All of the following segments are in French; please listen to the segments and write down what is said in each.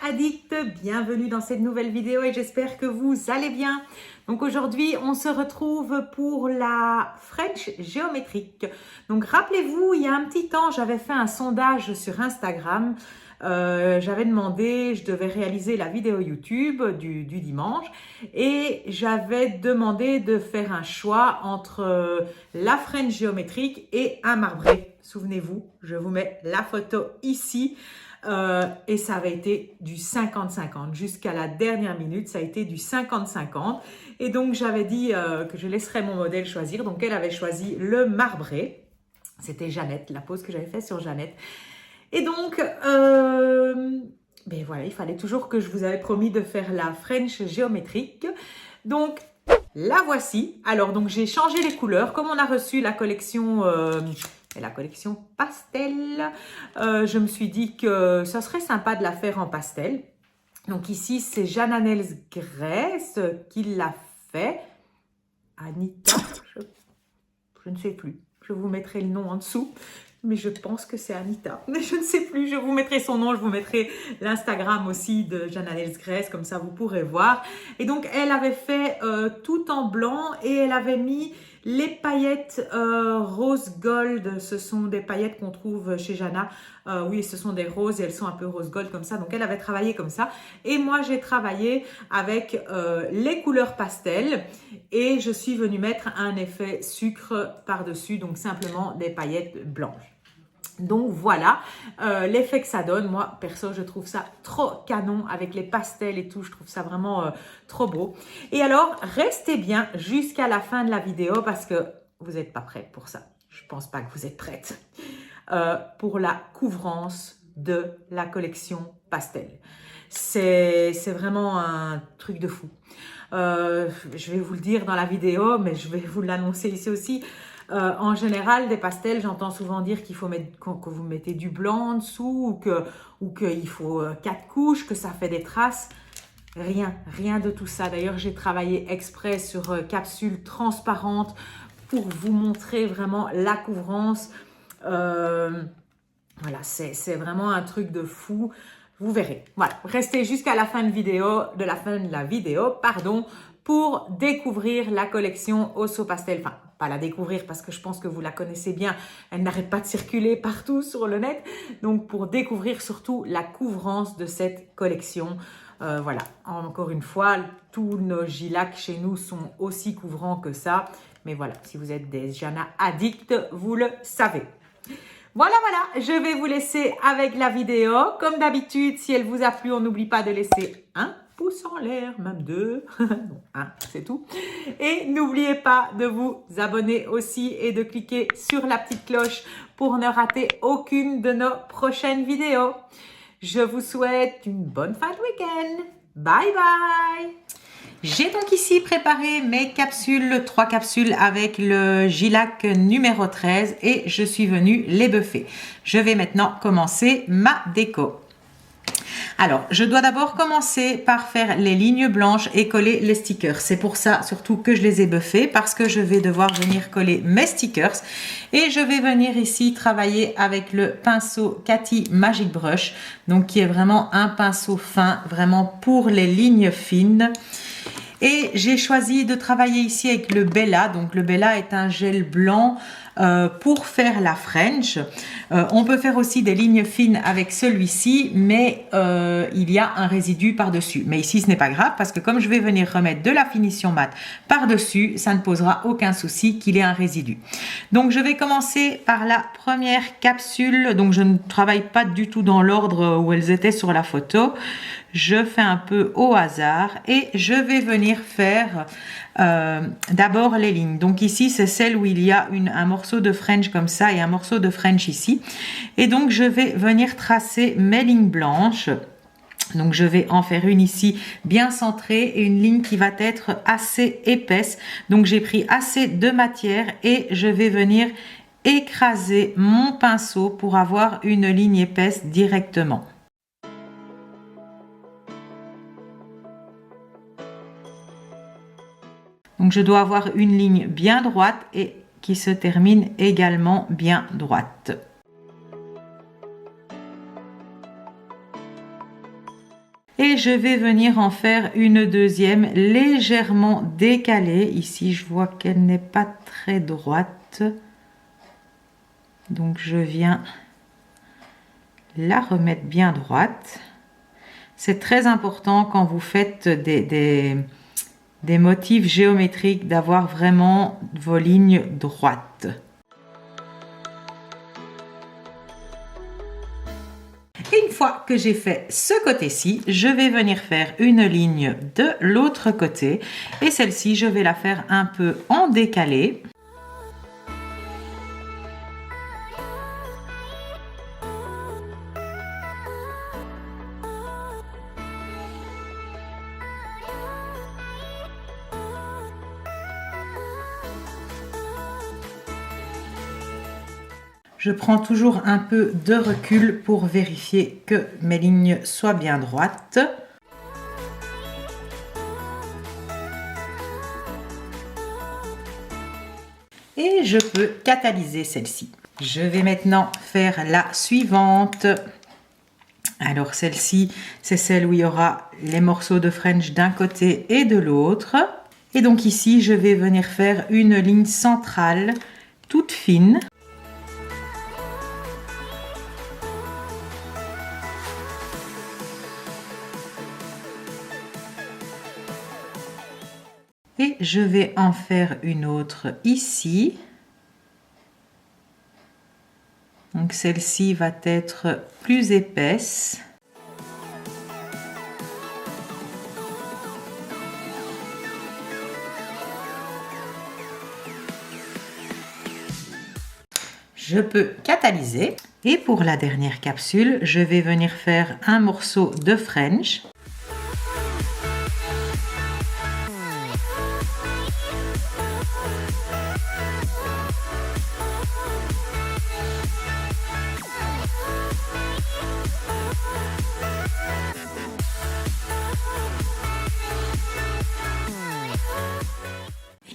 Addict, bienvenue dans cette nouvelle vidéo et j'espère que vous allez bien. Donc aujourd'hui on se retrouve pour la French géométrique. Donc rappelez-vous, il y a un petit temps j'avais fait un sondage sur Instagram. J'avais demandé, je devais réaliser la vidéo YouTube du dimanche et j'avais demandé de faire un choix entre la French géométrique et un marbré. Souvenez-vous, je vous mets la photo ici. Et ça avait été du 50-50 jusqu'à la dernière minute, ça a été du 50-50 et donc j'avais dit que je laisserais mon modèle choisir. Donc elle avait choisi le marbré, c'était Jeannette, la pose que j'avais faite sur Jeannette. Et donc ben voilà, il fallait toujours que je vous avais promis de faire la French géométrique. Donc la voici. Alors donc j'ai changé les couleurs comme on a reçu la collection pastel. Je me suis dit que ça serait sympa de la faire en pastel. Donc ici, c'est Jananels Grace qui l'a fait. Anita, je ne sais plus. Je vous mettrai le nom en dessous. Mais je pense que c'est Anita. Mais je ne sais plus. Je vous mettrai son nom. Je vous mettrai l'Instagram aussi de Jananels Grace. Comme ça, vous pourrez voir. Et donc, elle avait fait tout en blanc. Et elle avait mis les paillettes rose gold. Ce sont des paillettes qu'on trouve chez Jana. Oui, ce sont des roses. Et elles sont un peu rose gold comme ça. Donc, elle avait travaillé comme ça. Et moi, j'ai travaillé avec les couleurs pastel. Et je suis venue mettre un effet sucre par-dessus. Donc, simplement des paillettes blanches. Donc voilà l'effet que ça donne. Moi perso je trouve ça trop canon avec les pastels et tout, je trouve ça vraiment trop beau. Et alors restez bien jusqu'à la fin de la vidéo parce que vous n'êtes pas prêts pour ça. Je pense pas que vous êtes prêtes pour la couvrance de la collection pastel. C'est vraiment un truc de fou. Je vais vous le dire dans la vidéo, mais je vais vous l'annoncer ici aussi. En général, des pastels, j'entends souvent dire qu'il faut mettre, que vous mettez du blanc en dessous ou qu'il faut 4 couches, que ça fait des traces. Rien de tout ça. D'ailleurs, j'ai travaillé exprès sur capsules transparentes pour vous montrer vraiment la couvrance. Voilà, c'est vraiment un truc de fou. Vous verrez. Voilà, restez jusqu'à la fin de la vidéo, pour découvrir la collection Osso Pastel. Enfin, pas la découvrir parce que je pense que vous la connaissez bien. Elle n'arrête pas de circuler partout sur le net. Donc, pour découvrir surtout la couvrance de cette collection. Voilà, encore une fois, tous nos Gilac chez nous sont aussi couvrants que ça. Mais voilà, si vous êtes des Jana addicts, vous le savez. Voilà, je vais vous laisser avec la vidéo. Comme d'habitude, si elle vous a plu, on n'oublie pas de laisser un pouce en l'air, même 2. Non, 1, c'est tout. Et n'oubliez pas de vous abonner aussi et de cliquer sur la petite cloche pour ne rater aucune de nos prochaines vidéos. Je vous souhaite une bonne fin de week-end. Bye bye! J'ai donc ici préparé mes capsules, 3 capsules avec le Gilac numéro 13 et je suis venue les buffer. Je vais maintenant commencer ma déco. Alors, je dois d'abord commencer par faire les lignes blanches et coller les stickers. C'est pour ça surtout que je les ai buffés parce que je vais devoir venir coller mes stickers. Et je vais venir ici travailler avec le pinceau Cathy Magic Brush. Donc, qui est vraiment un pinceau fin, vraiment pour les lignes fines. Et j'ai choisi de travailler ici avec le Bella. Donc le Bella est un gel blanc pour faire la French. On peut faire aussi des lignes fines avec celui-ci, mais il y a un résidu par-dessus. Mais ici, ce n'est pas grave parce que comme je vais venir remettre de la finition mat par-dessus, ça ne posera aucun souci qu'il y ait un résidu. Donc je vais commencer par la première capsule. Donc je ne travaille pas du tout dans l'ordre où elles étaient sur la photo. Je fais un peu au hasard et je vais venir faire d'abord les lignes. Donc ici, c'est celle où il y a un morceau de French comme ça et un morceau de French ici. Et donc, je vais venir tracer mes lignes blanches. Donc, je vais en faire une ici bien centrée et une ligne qui va être assez épaisse. Donc, j'ai pris assez de matière et je vais venir écraser mon pinceau pour avoir une ligne épaisse directement. Donc, je dois avoir une ligne bien droite et qui se termine également bien droite. je vais venir en faire une deuxième légèrement décalée. Ici, je vois qu'elle n'est pas très droite. Donc, je viens la remettre bien droite. C'est très important quand vous faites des motifs géométriques d'avoir vraiment vos lignes droites. Et une fois que j'ai fait ce côté-ci, je vais venir faire une ligne de l'autre côté. Et celle-ci, je vais la faire un peu en décalé. Je prends toujours un peu de recul pour vérifier que mes lignes soient bien droites. Et je peux catalyser celle-ci. Je vais maintenant faire la suivante. Alors celle-ci, c'est celle où il y aura les morceaux de French d'un côté et de l'autre. Et donc ici, je vais venir faire une ligne centrale toute fine. Et je vais en faire une autre ici. Donc celle-ci va être plus épaisse. Je peux catalyser. Et pour la dernière capsule, je vais venir faire un morceau de French.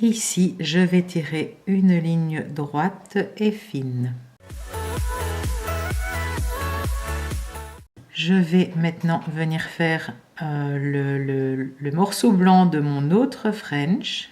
Ici, je vais tirer une ligne droite et fine. Je vais maintenant venir faire le morceau blanc de mon autre French.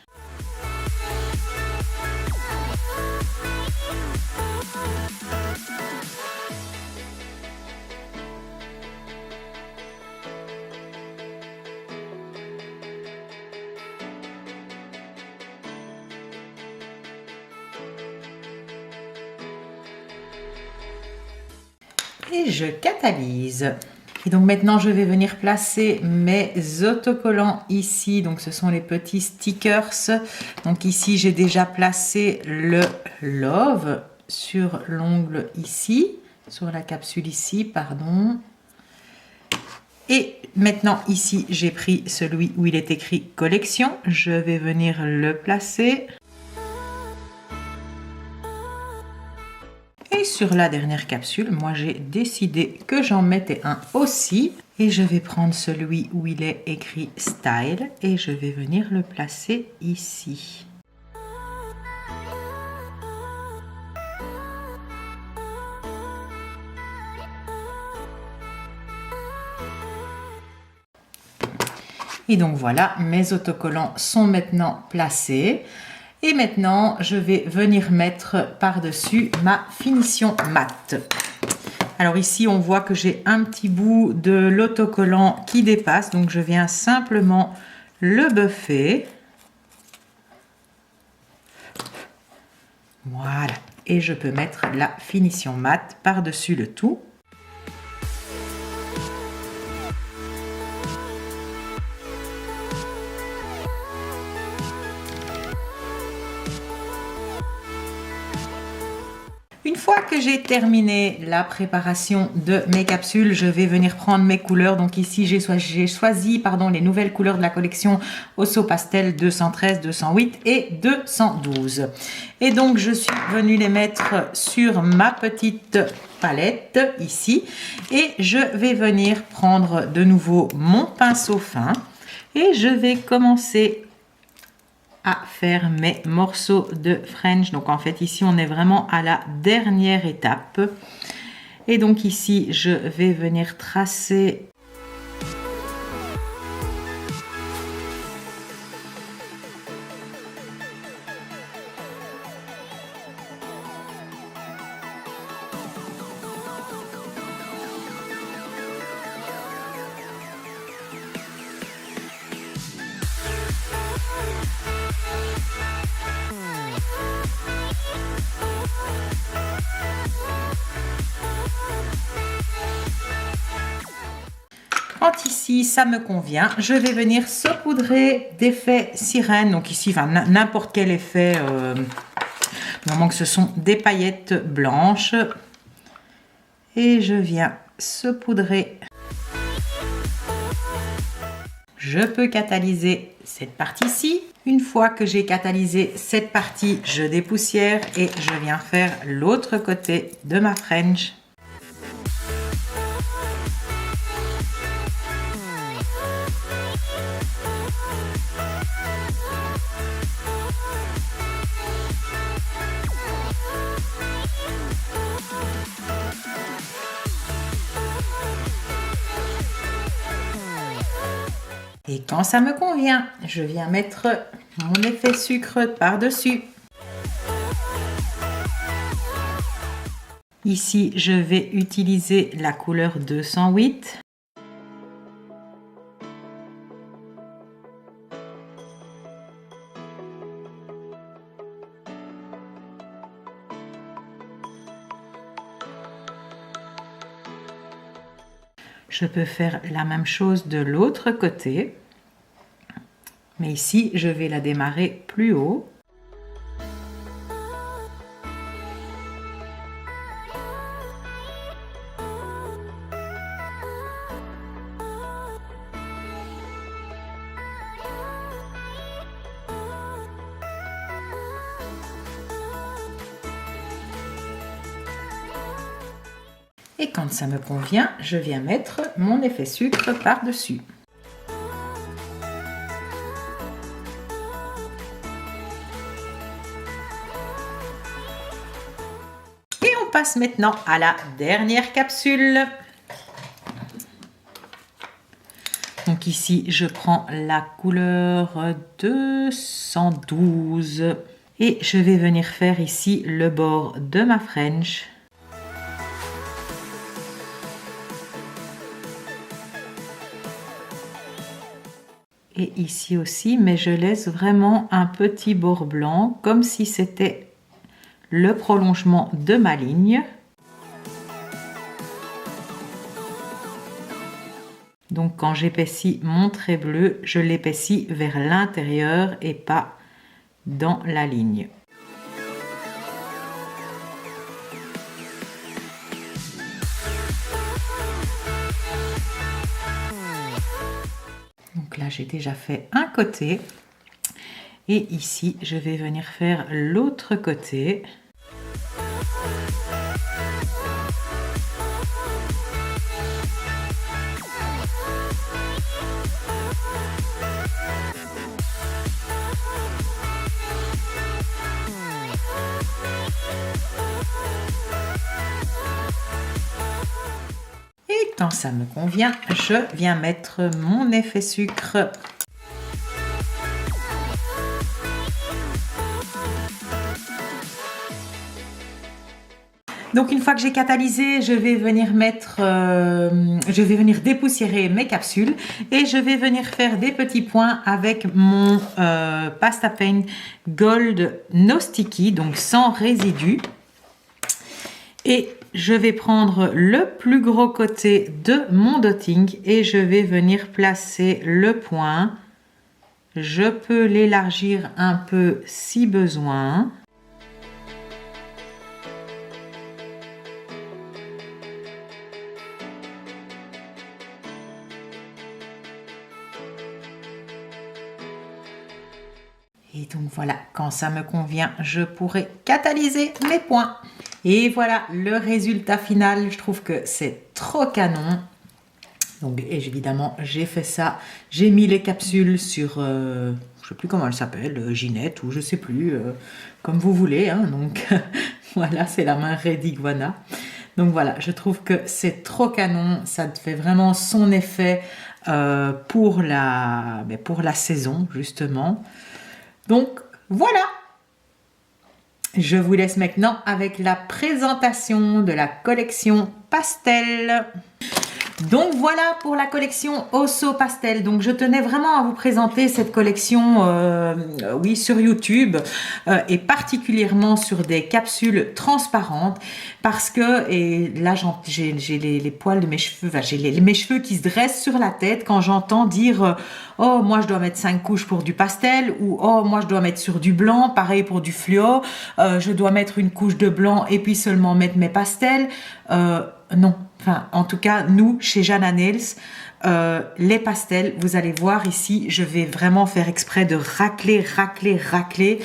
Et je catalyse. Et donc maintenant, je vais venir placer mes autocollants ici. Donc ce sont les petits stickers. Donc ici, j'ai déjà placé le Love sur l'ongle ici, sur la capsule ici, pardon. Et maintenant, ici, j'ai pris celui où il est écrit collection. Je vais venir le placer. Et sur la dernière capsule, moi j'ai décidé que j'en mettais un aussi. Et je vais prendre celui où il est écrit Style et je vais venir le placer ici. Et donc voilà, mes autocollants sont maintenant placés. Et maintenant, je vais venir mettre par-dessus ma finition mat. Alors ici, on voit que j'ai un petit bout de l'autocollant qui dépasse. Donc, je viens simplement le buffer. Voilà. Et je peux mettre la finition mat par-dessus le tout. Une fois que j'ai terminé la préparation de mes capsules, je vais venir prendre mes couleurs. Donc ici, j'ai choisi les nouvelles couleurs de la collection Osso Pastel 213, 208 et 212. Et donc, je suis venue les mettre sur ma petite palette ici. Et je vais venir prendre de nouveau mon pinceau fin. Et je vais commencer à faire mes morceaux de French. Donc en fait ici on est vraiment à la dernière étape et donc ici je vais venir tracer Quand ici ça me convient, je vais venir saupoudrer d'effet sirène. Donc ici, enfin, n'importe quel effet, du moment que ce sont des paillettes blanches. Et je viens saupoudrer. Je peux catalyser cette partie-ci. Une fois que j'ai catalysé cette partie, je dépoussière et je viens faire l'autre côté de ma French. Et quand ça me convient, je viens mettre mon effet sucre par-dessus. Ici, je vais utiliser la couleur 208. Je peux faire la même chose de l'autre côté. Mais ici, je vais la démarrer plus haut. Et quand ça me convient, je viens mettre mon effet sucre par-dessus. Et on passe maintenant à la dernière capsule. Donc ici, je prends la couleur 212 et je vais venir faire ici le bord de ma French. Et ici aussi, mais je laisse vraiment un petit bord blanc, comme si c'était le prolongement de ma ligne. Donc quand j'épaissis mon trait bleu, je l'épaissis vers l'intérieur et pas dans la ligne. Donc là, j'ai déjà fait un côté. Et ici, je vais venir faire l'autre côté. Et quand ça me convient, je viens mettre mon effet sucre. Donc une fois que j'ai catalysé, je vais venir dépoussiérer mes capsules et je vais venir faire des petits points avec mon Pasta Paint Gold No Sticky, donc sans résidus. Et je vais prendre le plus gros côté de mon dotting et je vais venir placer le point. Je peux l'élargir un peu si besoin. Et donc voilà, quand ça me convient, je pourrai catalyser mes points. Et voilà le résultat final. Je trouve que c'est trop canon. Donc évidemment, j'ai fait ça. J'ai mis les capsules sur, je ne sais plus comment elle s'appelle, Ginette ou je ne sais plus, comme vous voulez. Hein. Donc voilà, c'est la main Red Iguana. Donc voilà, je trouve que c'est trop canon. Ça te fait vraiment son effet pour la saison, justement. Donc voilà, je vous laisse maintenant avec la présentation de la collection Pastel. Donc voilà pour la collection Osso Pastel. Donc je tenais vraiment à vous présenter cette collection oui, sur YouTube et particulièrement sur des capsules transparentes parce que, et là j'ai les poils de mes cheveux, enfin, j'ai mes cheveux qui se dressent sur la tête quand j'entends dire oh moi je dois mettre 5 couches pour du pastel ou oh moi je dois mettre sur du blanc, pareil pour du fluo, je dois mettre une couche de blanc et puis seulement mettre mes pastels. Non, enfin en tout cas nous chez Jana Nails, les pastels, vous allez voir ici, je vais vraiment faire exprès de racler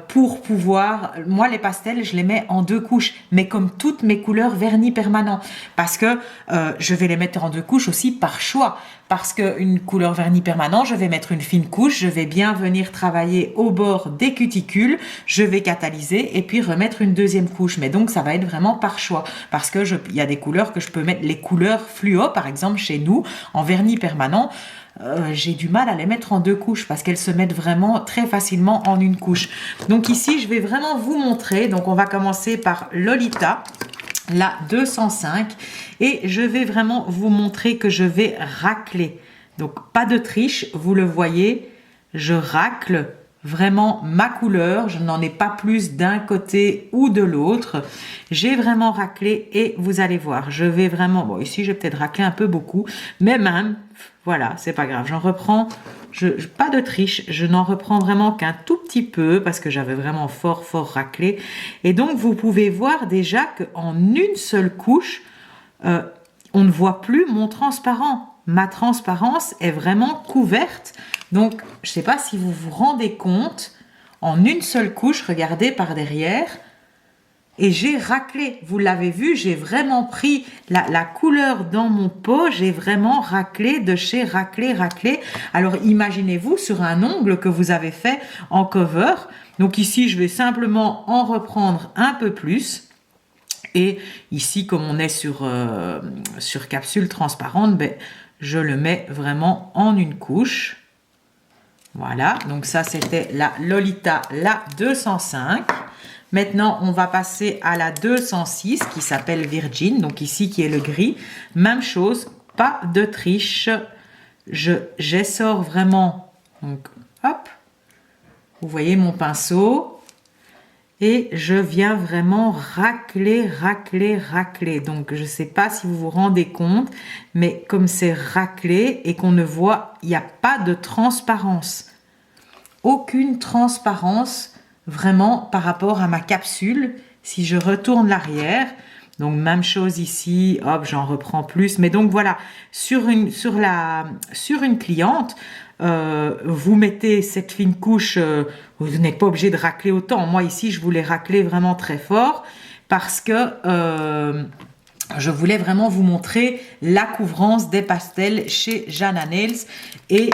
pour pouvoir, moi les pastels je les mets en 2 couches, mais comme toutes mes couleurs vernis permanent, parce que je vais les mettre en 2 couches aussi par choix, parce qu'une couleur vernis permanent, je vais mettre une fine couche, je vais bien venir travailler au bord des cuticules, je vais catalyser et puis remettre une deuxième couche, mais donc ça va être vraiment par choix, parce que il y a des couleurs que je peux mettre, les couleurs fluo par exemple chez nous, en vernis permanent, j'ai du mal à les mettre en 2 couches parce qu'elles se mettent vraiment très facilement en une couche. Donc ici, je vais vraiment vous montrer. Donc on va commencer par Lolita, la 205. Et je vais vraiment vous montrer que je vais racler. Donc pas de triche, vous le voyez, je racle vraiment ma couleur, je n'en ai pas plus d'un côté ou de l'autre, j'ai vraiment raclé et vous allez voir, je vais vraiment, bon ici je vais peut-être racler un peu beaucoup, mais même, voilà, c'est pas grave, j'en reprends, pas de triche, je n'en reprends vraiment qu'un tout petit peu parce que j'avais vraiment fort raclé, et donc vous pouvez voir déjà qu'en une seule couche, on ne voit plus mon transparent. Ma transparence est vraiment couverte. Donc, je ne sais pas si vous vous rendez compte, en une seule couche, regardez par derrière, et j'ai raclé. Vous l'avez vu, j'ai vraiment pris la couleur dans mon pot, j'ai vraiment raclé de chez raclé. Alors, imaginez-vous sur un ongle que vous avez fait en cover. Donc ici, je vais simplement en reprendre un peu plus. Et ici, comme on est sur capsule transparente, ben, je le mets vraiment en une couche. Voilà, donc ça c'était la Lolita, la 205. Maintenant, on va passer à la 206 qui s'appelle Virgin, donc ici qui est le gris. Même chose, pas de triche. J'essore vraiment, donc hop, vous voyez mon pinceau. Et je viens vraiment racler. Donc, je ne sais pas si vous vous rendez compte, mais comme c'est raclé et qu'on ne voit, il n'y a pas de transparence. Aucune transparence vraiment par rapport à ma capsule. Si je retourne l'arrière, donc même chose ici, hop, j'en reprends plus. Mais donc voilà, sur une cliente, vous mettez cette fine couche, vous n'êtes pas obligé de racler autant. Moi ici, je voulais racler vraiment très fort parce que je voulais vraiment vous montrer la couvrance des pastels chez Jana Nails. Et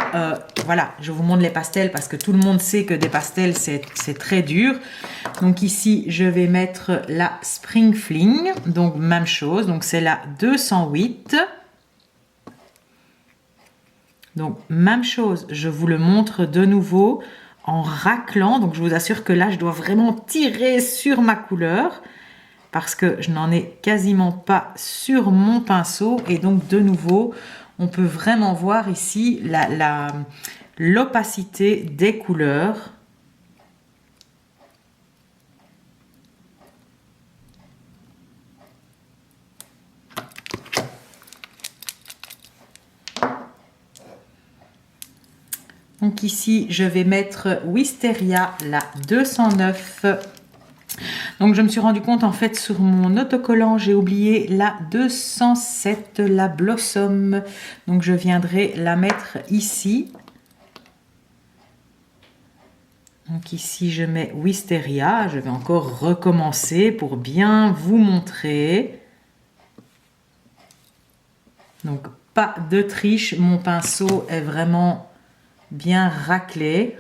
voilà, je vous montre les pastels parce que tout le monde sait que des pastels, c'est très dur. Donc ici, je vais mettre la Spring Fling. Donc même chose, donc c'est la 208. Donc, même chose, je vous le montre de nouveau en raclant. Donc, je vous assure que là, je dois vraiment tirer sur ma couleur parce que je n'en ai quasiment pas sur mon pinceau. Et donc, de nouveau, on peut vraiment voir ici l'opacité des couleurs. Donc ici, je vais mettre Wisteria, la 209. Donc je me suis rendu compte en fait sur mon autocollant, j'ai oublié la 207, la Blossom. Donc je viendrai la mettre ici. Donc ici, je mets Wisteria. Je vais encore recommencer pour bien vous montrer. Donc pas de triche, mon pinceau est vraiment bien raclé,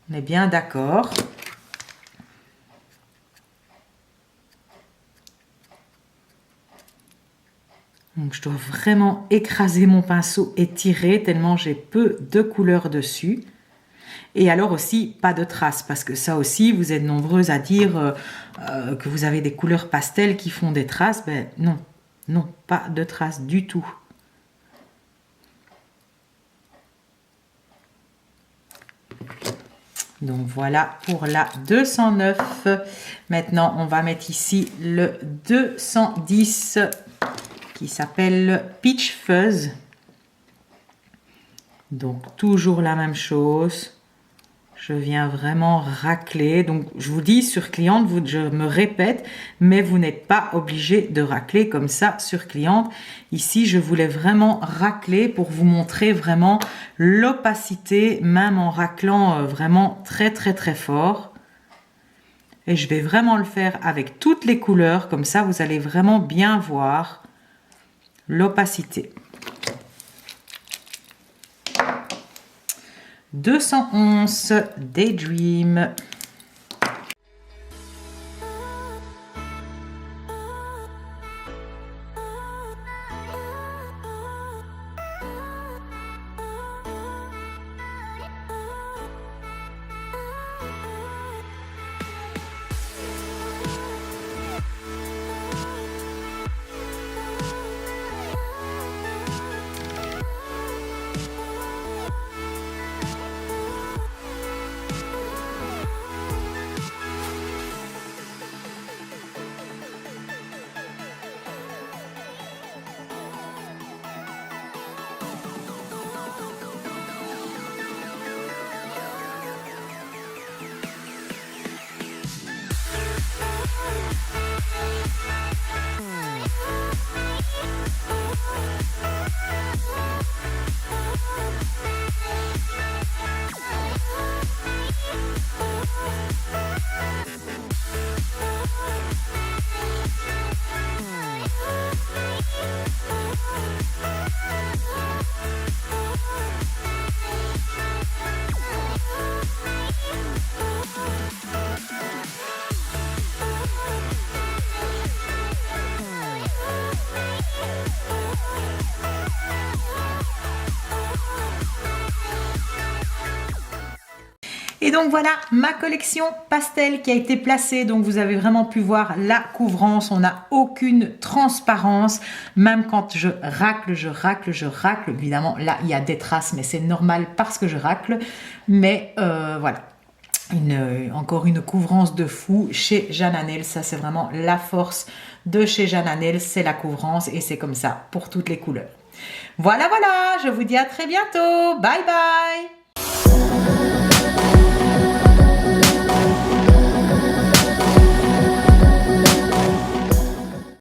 on est bien d'accord. Donc je dois vraiment écraser mon pinceau et tirer tellement j'ai peu de couleur dessus. Et alors aussi, pas de traces, parce que ça aussi, vous êtes nombreuses à dire que vous avez des couleurs pastel qui font des traces. Ben non, Non, pas de traces du tout. Donc voilà pour la 209. Maintenant, on va mettre ici le 210 qui s'appelle Peach Fuzz. Donc toujours la même chose. Je viens vraiment racler. Donc je vous dis sur cliente, je me répète, mais vous n'êtes pas obligé de racler comme ça sur cliente. Ici, je voulais vraiment racler pour vous montrer vraiment l'opacité, même en raclant vraiment très très très fort. Et je vais vraiment le faire avec toutes les couleurs, comme ça vous allez vraiment bien voir l'opacité. 211 Daydream. Et donc voilà ma collection pastel qui a été placée. Donc vous avez vraiment pu voir la couvrance. On n'a aucune transparence. Même quand je racle, je racle, je racle. Évidemment, là, il y a des traces, mais c'est normal parce que je racle. Mais voilà. Encore une couvrance de fou chez Jana Nails. Ça, c'est vraiment la force de chez Jana Nails. C'est la couvrance et c'est comme ça pour toutes les couleurs. Voilà, voilà. Je vous dis à très bientôt. Bye, bye.